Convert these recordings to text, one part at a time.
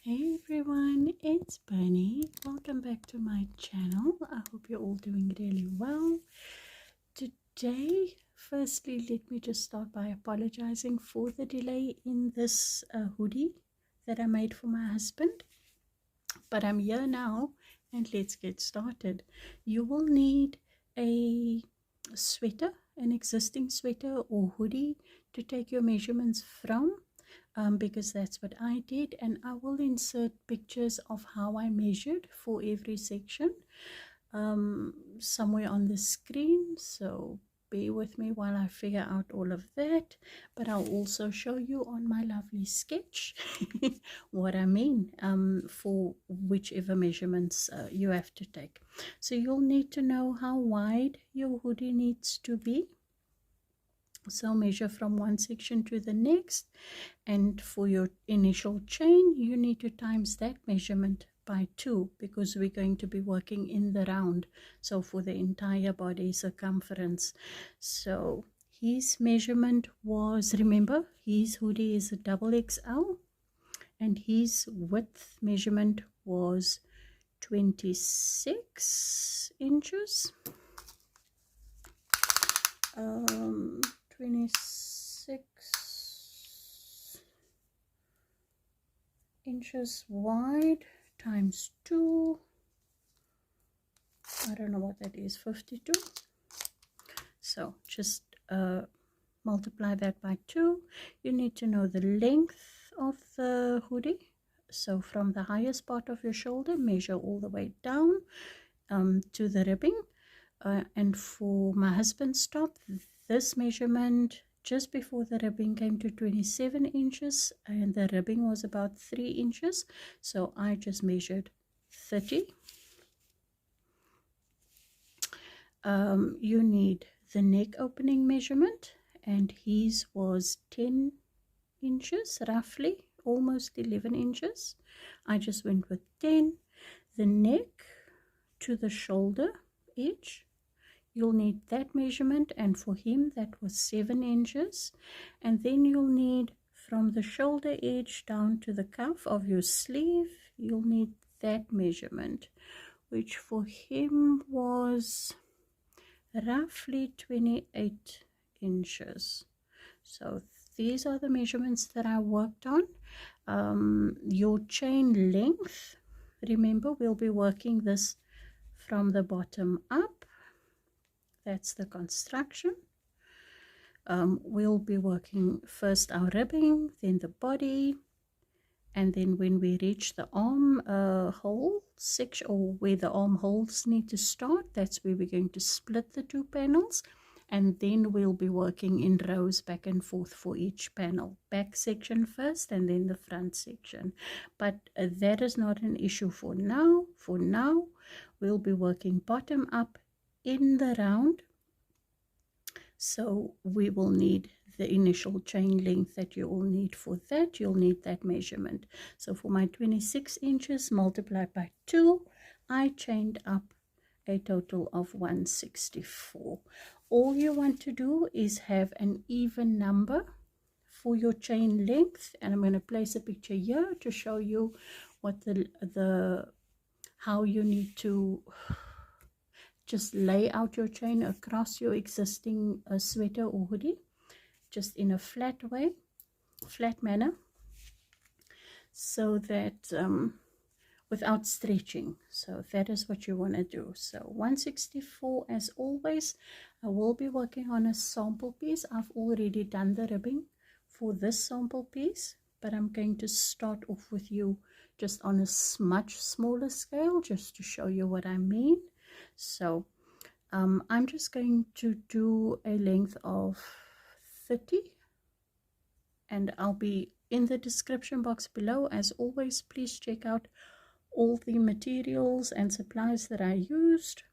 Hey everyone, it's Bunny. Welcome back to my channel. I hope you're all doing really well. Today, firstly, let me just start by apologizing for the delay in this hoodie that I made for my husband. But I'm here now and let's get started. You will need a sweater, an existing sweater or hoodie to take your measurements from. Because that's what I did, and I will insert pictures of how I measured for every section somewhere on the screen, so bear with me while I figure out all of that. But I'll also show you on my lovely sketch what I mean for whichever measurements you have to take. So you'll need to know how wide your hoodie needs to be. So measure from one section to the next, and for your initial chain you need to times that measurement by 2 because we're going to be working in the round, so for the entire body circumference. So his measurement was, remember, his hoodie is a double XL and his width measurement was 26 inches. 26 inches wide times 2. I don't know what that is, 52. So just multiply that by 2. You need to know the length of the hoodie. So from the highest part of your shoulder, measure all the way down to the ribbing. And for my husband's top, this measurement just before the ribbing came to 27 inches and the ribbing was about 3 inches, so I just measured 30. You need the neck opening measurement, and his was 10 inches roughly, almost 11 inches. I just went with 10. The neck to the shoulder edge, you'll need that measurement, and for him that was 7 inches. And then you'll need from the shoulder edge down to the cuff of your sleeve, you'll need that measurement, which for him was roughly 28 inches. So these are the measurements that I worked on. Your chain length, remember we'll be working this from the bottom up. That's the construction. We'll be working first our ribbing, then the body, and then when we reach the arm hole section, or where the armholes need to start, that's where we're going to split the 2 panels, and then we'll be working in rows back and forth for each panel. Back section first and then the front section. But that is not an issue for now. For now, we'll be working bottom up in the round. So we will need the initial chain length that you will need. For that you'll need that measurement. So for my 26 inches multiplied by 2, I chained up a total of 164. All you want to do is have an even number for your chain length, and I'm going to place a picture here to show you what how you need to just lay out your chain across your existing sweater or hoodie, just in a flat manner, so that without stretching. So that is what you want to do. So 164 as always. I will be working on a sample piece. I've already done the ribbing for this sample piece, but I'm going to start off with you just on a much smaller scale, just to show you what I mean. So I'm just going to do a length of 30, and I'll be in the description box below. As always, please check out all the materials and supplies that I used.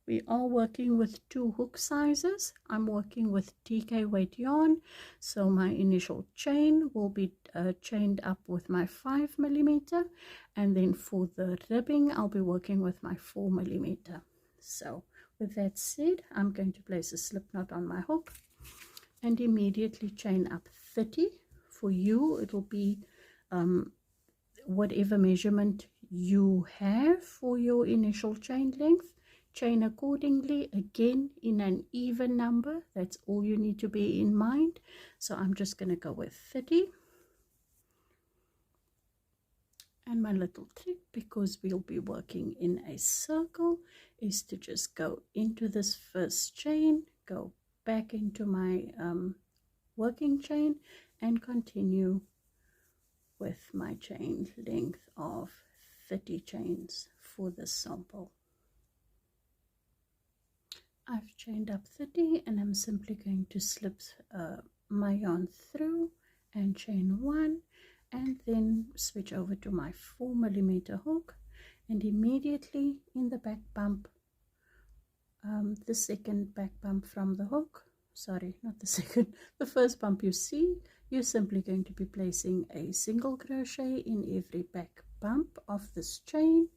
We are working with 2 hook sizes. I'm working with DK weight yarn, so my initial chain will be chained up with my 5mm, and then for the ribbing I'll be working with my 4mm. So with that said, I'm going to place a slip knot on my hook and immediately chain up 30. For you it'll be whatever measurement you have for your initial chain length, chain accordingly, again in an even number. That's all you need to be in mind. So I'm just going to go with 30. And my little trick, because we'll be working in a circle, is to just go into this first chain, go back into my working chain, and continue with my chain length of 30 chains for this sample. I've chained up 30 and I'm simply going to slip my yarn through and chain 1, and then switch over to my 4mm hook, and immediately in the back bump, the second back bump from the hook, sorry, not the second, the first bump you see, you're simply going to be placing a single crochet in every back bump of this chain.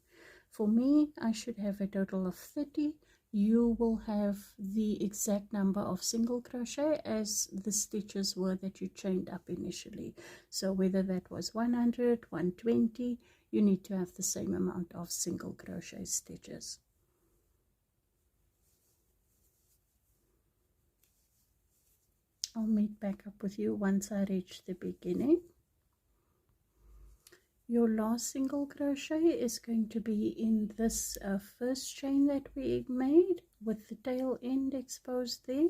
For me, I should have a total of 30. You will have the exact number of single crochet as the stitches were that you chained up initially. So whether that was 100, 120, you need to have the same amount of single crochet stitches. I'll meet back up with you once I reach the beginning. Your last single crochet is going to be in this first chain that we made with the tail end exposed there.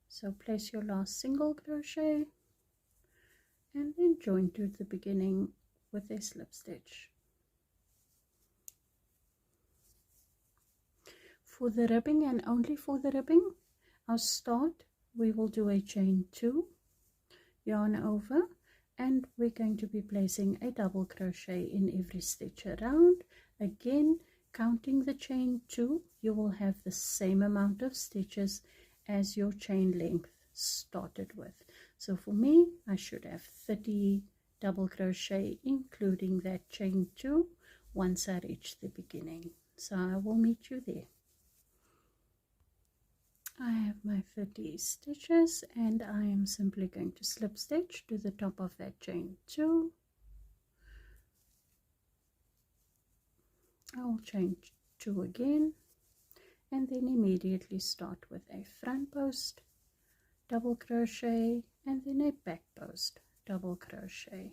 So place your last single crochet and then join to the beginning with a slip stitch. For the ribbing and only for the ribbing, our start, we will do a chain 2, yarn over, and we're going to be placing a double crochet in every stitch around. Again, counting the chain 2, you will have the same amount of stitches as your chain length started with. So for me, I should have 30 double crochet including that chain 2 once I reach the beginning. So I will meet you there. I have my 30 stitches and I am simply going to slip stitch to the top of that chain 2. I'll chain 2 again and then immediately start with a front post double crochet and then a back post double crochet,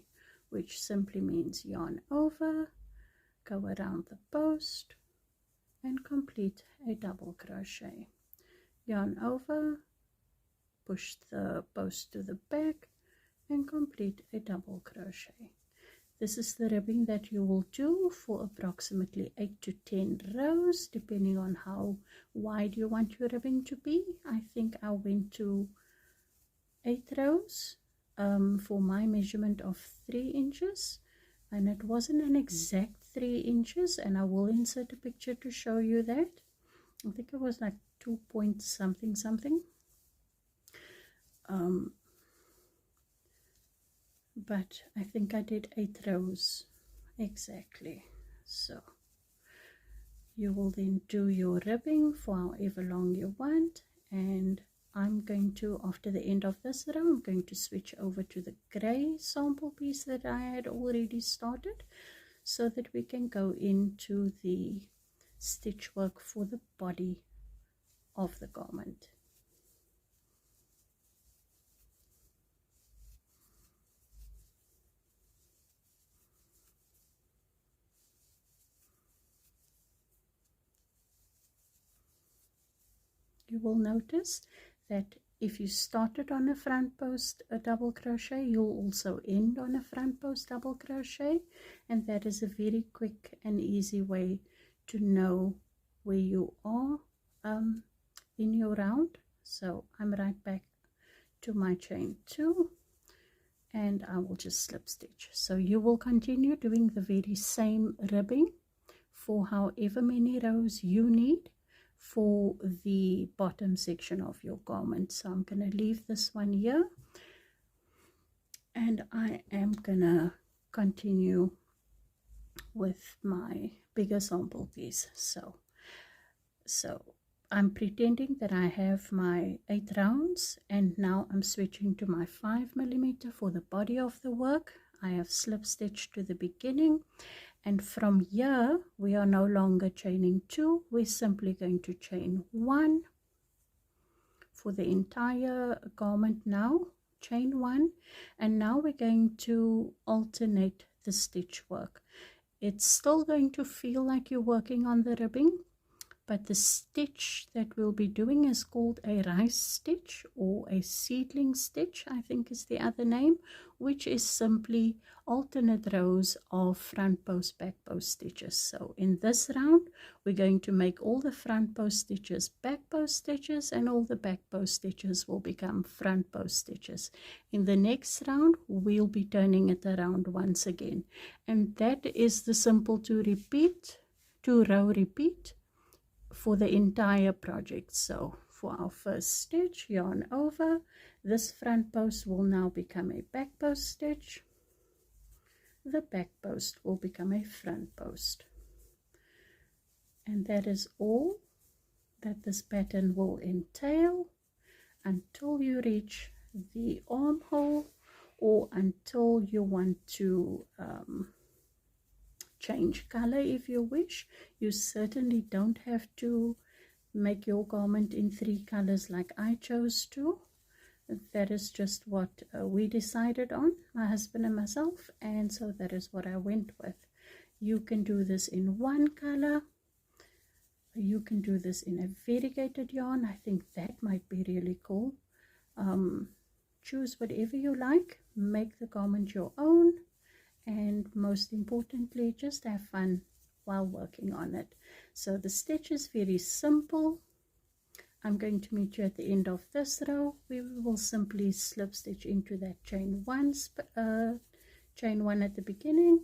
which simply means yarn over, go around the post and complete a double crochet. Yarn over, push the post to the back and complete a double crochet. This is the ribbing that you will do for approximately 8 to 10 rows depending on how wide you want your ribbing to be. I think I went to 8 rows for my measurement of 3 inches, and it wasn't an exact 3 inches, and I will insert a picture to show you that. I think it was like 2 point something something, but I think I did 8 rows exactly. So you will then do your ribbing for however long you want, and I'm going to, after the end of this row, I'm going to switch over to the gray sample piece that I had already started so that we can go into the stitch work for the body of the garment. You will notice that if you started on a front post a double crochet, you'll also end on a front post double crochet, and that is a very quick and easy way to know where you are in your round. So I'm right back to my chain 2 and I will just slip stitch. So you will continue doing the very same ribbing for however many rows you need for the bottom section of your garment. So I'm going to leave this one here and I am gonna continue with my bigger sample piece. So I'm pretending that I have my 8 rounds, and now I'm switching to my 5mm for the body of the work. I have slip stitched to the beginning, and from here we are no longer chaining 2, we're simply going to chain 1 for the entire garment. Now chain 1, and now we're going to alternate the stitch work. It's still going to feel like you're working on the ribbing, but the stitch that we'll be doing is called a rice stitch, or a seedling stitch, I think is the other name, which is simply alternate rows of front post back post stitches. So in this round we're going to make all the front post stitches back post stitches, and all the back post stitches will become front post stitches. In the next round we'll be turning it around once again, and that is the simple to row repeat for the entire project. So for our first stitch, yarn over, this front post will now become a back post stitch, the back post will become a front post, and that is all that this pattern will entail until you reach the armhole, or until you want to change color if you wish. You certainly don't have to make your garment in 3 colors like I chose to. That is just what we decided on, my husband and myself, and so that is what I went with. You can do this in 1 color, you can do this in a variegated yarn. I think that might be really cool. Choose whatever you like, make the garment your own, and most importantly, just have fun while working on it. So the stitch is very simple. I'm going to meet you at the end of this row. We will simply slip stitch into that chain 1 at the beginning,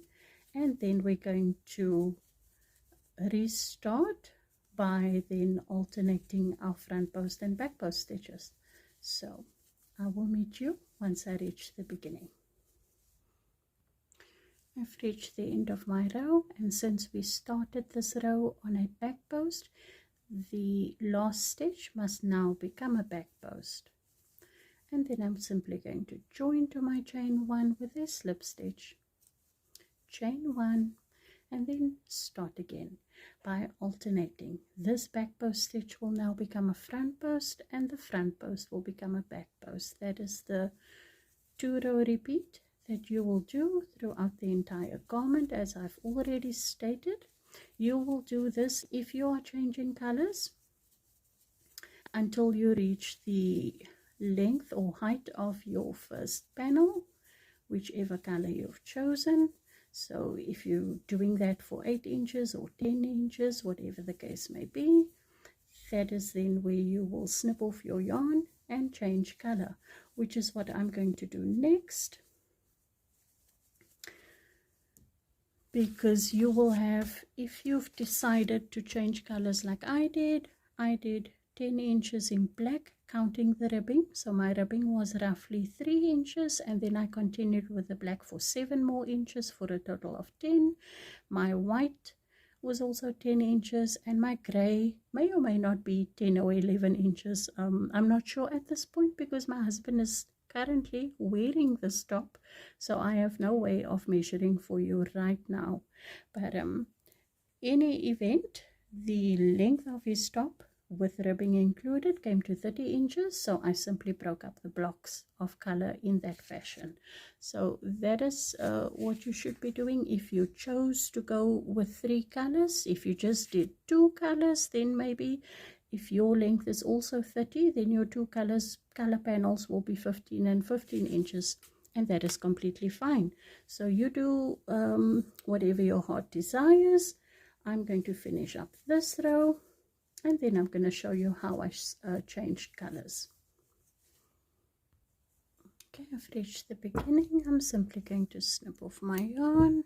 and then we're going to restart by then alternating our front post and back post stitches. So I will meet you once I reach the beginning. I've reached the end of my row, and since we started this row on a back post, the last stitch must now become a back post. And then I'm simply going to join to my chain 1 with a slip stitch, chain 1, and then start again by alternating. This back post stitch will now become a front post, and the front post will become a back post. That is the 2 row repeat that you will do throughout the entire garment. As I've already stated, you will do this if you are changing colors until you reach the length or height of your first panel, whichever color you've chosen. So if you're doing that for 8 inches or 10 inches, whatever the case may be, that is then where you will snip off your yarn and change color, which is what I'm going to do next. Because you will have, if you've decided to change colors like I did 10 inches in black, counting the ribbing. So my ribbing was roughly 3 inches, and then I continued with the black for 7 more inches for a total of 10. My white was also 10 inches, and my gray may or may not be 10 or 11 inches. I'm not sure at this point, because my husband is currently wearing this top, so I have no way of measuring for you right now. But in any event, the length of his top with ribbing included came to 30 inches, so I simply broke up the blocks of color in that fashion. So that is what you should be doing if you chose to go with 3 colors. If you just did 2 colors, then maybe if your length is also 30, then your 2 color panels will be 15 and 15 inches, and that is completely fine. So you do whatever your heart desires. I'm going to finish up this row, and then I'm going to show you how I changed colors. Okay, I've reached the beginning. I'm simply going to snip off my yarn,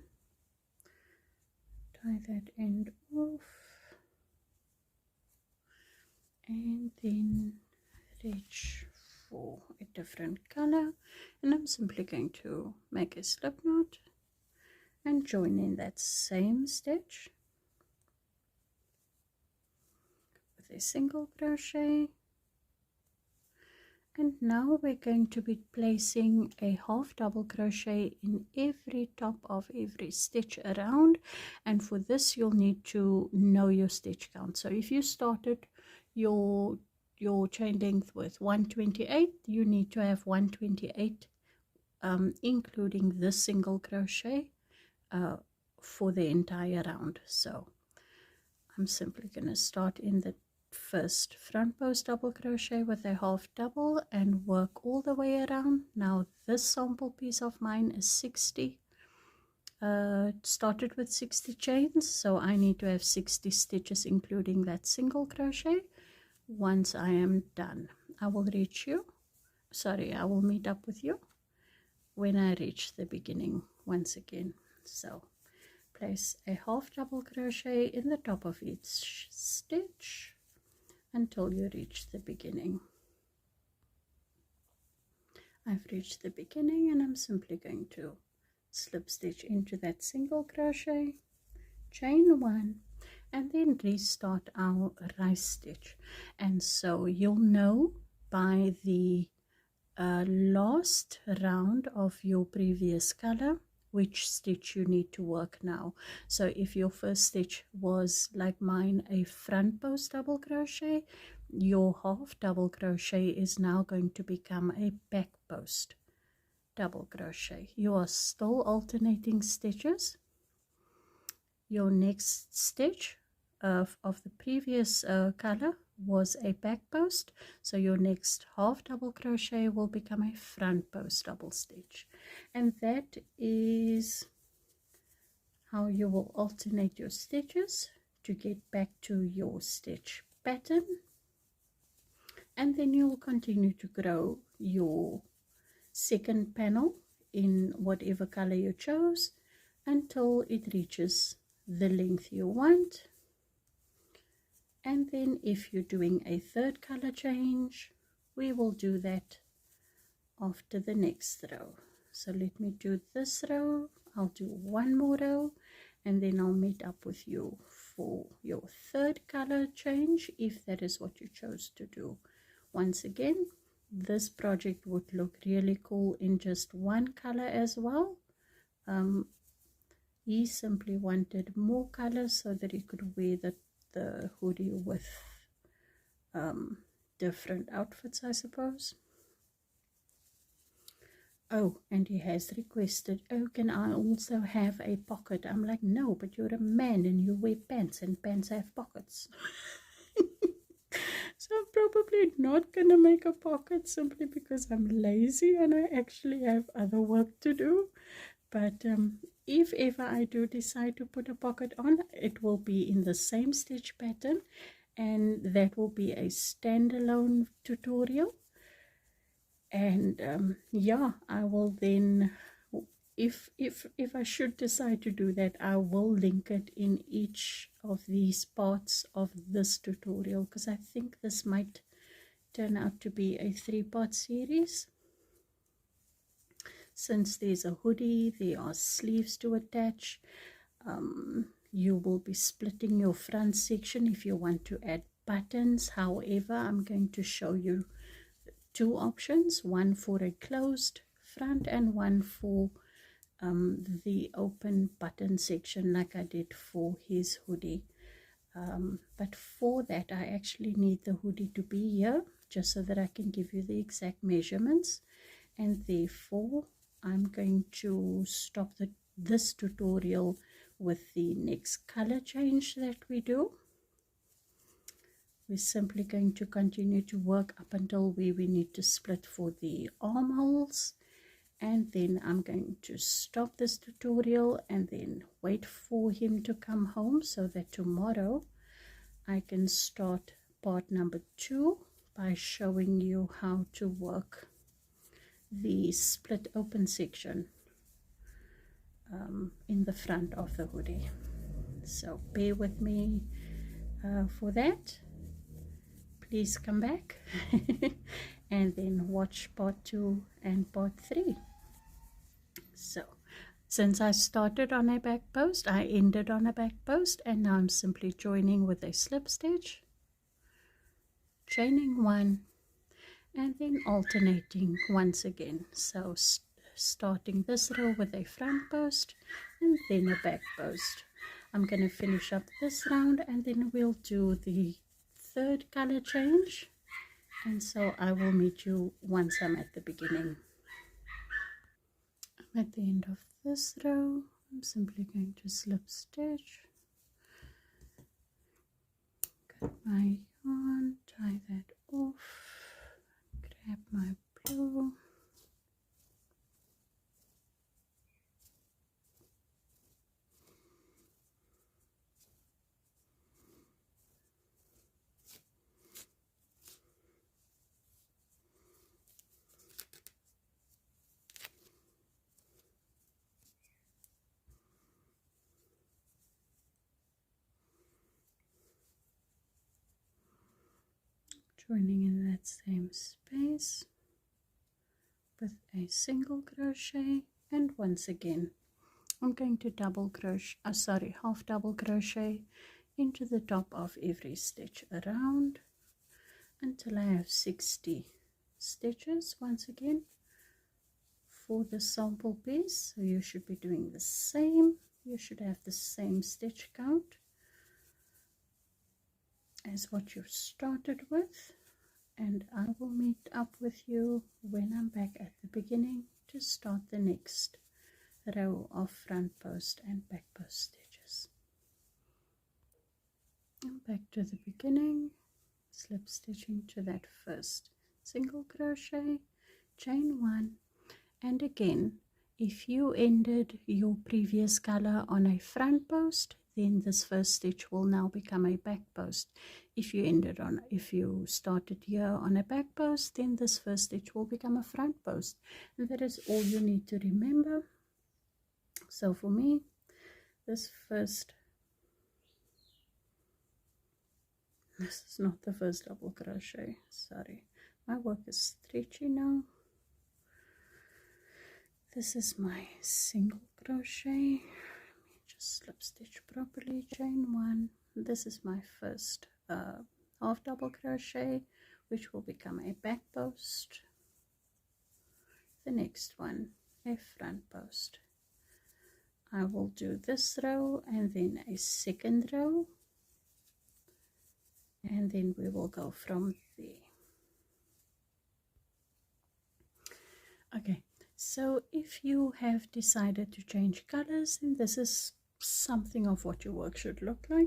tie that end off, and then reach for a different color, and I'm simply going to make a slip knot and join in that same stitch with a single crochet, And now we're going to be placing a half double crochet in every top of every stitch around, and for this you'll need to know your stitch count. So if you started your chain length with 128, you need to have 128 including this single crochet for the entire round. So I'm simply going to start in the first front post double crochet with a half double and work all the way around. Now this sample piece of mine is 60, started with 60 chains, so I need to have 60 stitches including that single crochet. Once I am done, I will meet up with you when I reach the beginning once again. So place a half double crochet in the top of each stitch until you reach the beginning. I've reached the beginning and I'm simply going to slip stitch into that single crochet, chain one, and then restart our rice stitch. And so you'll know by the last round of your previous color which stitch you need to work now. So if your first stitch was like mine a front post double crochet, your half double crochet is now going to become a back post double crochet. You are still alternating stitches. Your next stitch of the previous color was a back post, so your next half double crochet will become a front post double stitch, and that is how you will alternate your stitches to get back to your stitch pattern. And then you will continue to grow your second panel in whatever color you chose until it reaches the length you want. And then if you're doing a third color change, we will do that after the next row. So let me do this row, I'll do one more row, and then I'll meet up with you for your third color change if that is what you chose to do. Once again, this project would look really cool in just one color as well. He simply wanted more colors so that he could wear the hoodie with different outfits, I suppose. Oh, and he has requested, oh, can I also have a pocket? I'm like, no, but you're a man and you wear pants and pants have pockets. So I'm probably not gonna make a pocket simply because I'm lazy and I actually have other work to do. But if ever I do decide to put a pocket on, it will be in the same stitch pattern, and that will be a standalone tutorial. And yeah, I will then, if I should decide to do that, I will link it in each of these parts of this tutorial, because I think this might turn out to be a 3-part series. Since there's a hoodie, there are sleeves to attach. You will be splitting your front section if you want to add buttons. However, I'm going to show you 2 options, one for a closed front and one for the open button section like I did for his hoodie. But for that I actually need the hoodie to be here just so that I can give you the exact measurements, and therefore I'm going to stop this tutorial with the next color change that we do. We're simply going to continue to work up until where we need to split for the armholes, and then I'm going to stop this tutorial and then wait for him to come home so that tomorrow I can start part number 2 by showing you how to work the split open section in the front of the hoodie. So bear with me for that. Please come back and then watch part 2 and part 3. So since I started on a back post, I ended on a back post, and now I'm simply joining with a slip stitch, chaining 1, and then alternating once again. So starting this row with a front post and then a back post. I'm going to finish up this round and then we'll do the third color change, and so I will meet you once I'm at the beginning. I'm at the end of this row. I'm simply going to slip stitch, cut my yarn, tie that off, grab my blue, joining in that same space with a single crochet, and once again I'm going to double crochet, half double crochet into the top of every stitch around until I have 60 stitches once again for the sample piece. So you should be doing the same. You should have the same stitch count as what you started with, and I will meet up with you when I'm back at the beginning to start the next row of front post and back post stitches. And back to the beginning, slip stitching to that first single crochet, chain 1, and again, if you ended your previous color on a front post, then this first stitch will now become a back post. If you started here on a back post, then this first stitch will become a front post, and that is all you need to remember. So for me, this is not the first double crochet, sorry, my work is stretchy now. This is my single crochet. Let me just slip stitch properly, chain 1. This is my first half double crochet, which will become a back post. The next one, a front post. I will do this row and then a second row, and then we will go from there. Okay, so if you have decided to change colors, then this is something of what your work should look like.